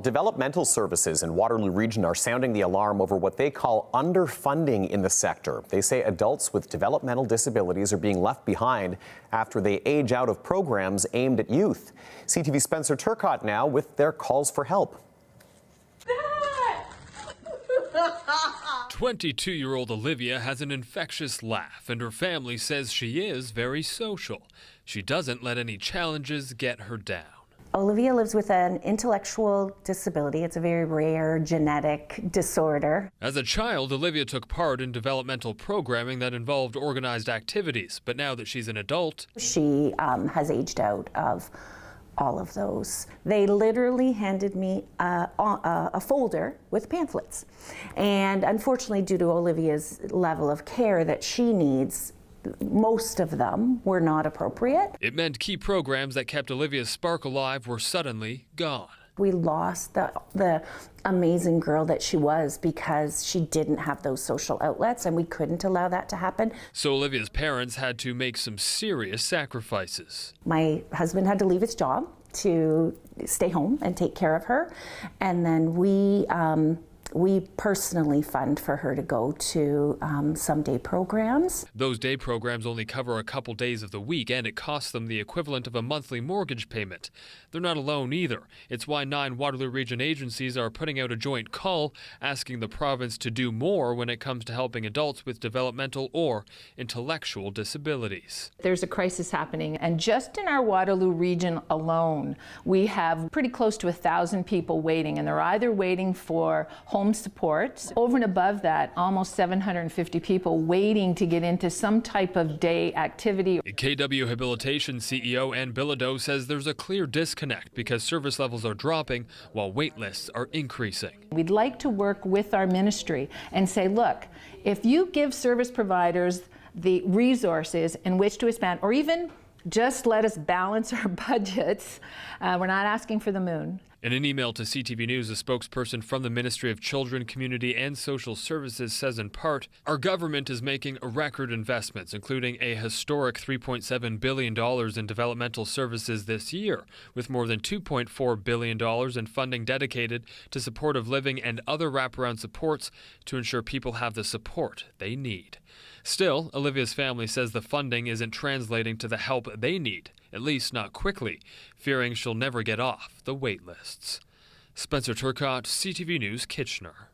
Developmental services in Waterloo Region are sounding the alarm over what they call underfunding in the sector. They say adults with developmental disabilities are being left behind after they age out of programs aimed at youth. CTV's Spencer Turcott now with their calls for help. 22-year-old Olivia has an infectious laugh, and her family says she is very social. She doesn't let any challenges get her down. Olivia lives with an intellectual disability. It's a very rare genetic disorder. As a child, Olivia took part in developmental programming that involved organized activities, but now that she's an adult, she has aged out of all of those. They literally handed me a folder with pamphlets. And unfortunately, due to Olivia's level of care that she needs, most of them were not appropriate. It meant key programs that kept Olivia's spark alive were suddenly gone. We lost the amazing girl that she was because she didn't have those social outlets, and we couldn't allow that to happen. So Olivia's parents had to make some serious sacrifices. My husband had to leave his job to stay home and take care of her, and then we personally fund for her to go to some day programs. Those day programs only cover a couple days of the week, and it costs them the equivalent of a monthly mortgage payment. They're not alone either. It's why 9 Waterloo Region agencies are putting out a joint call asking the province to do more when it comes to helping adults with developmental or intellectual disabilities. There's a crisis happening, and just in our Waterloo Region alone, we have pretty close to 1,000 people waiting, and they're either waiting for home support. Over and above that, almost 750 people waiting to get into some type of day activity. KW Habilitation CEO Ann Bilodeau says there's a clear disconnect because service levels are dropping while wait lists are increasing. We'd like to work with our ministry and say, look, if you give service providers the resources in which to expand, or even just let us balance our budgets, we're not asking for the moon. In an email to CTV News, a spokesperson from the Ministry of Children, Community and Social Services says in part, our government is making record investments, including a historic $3.7 billion in developmental services this year, with more than $2.4 billion in funding dedicated to supportive living and other wraparound supports to ensure people have the support they need. Still, Olivia's family says the funding isn't translating to the help they need, at least not quickly, fearing she'll never get off the wait lists. Spencer Turcott, CTV News Kitchener.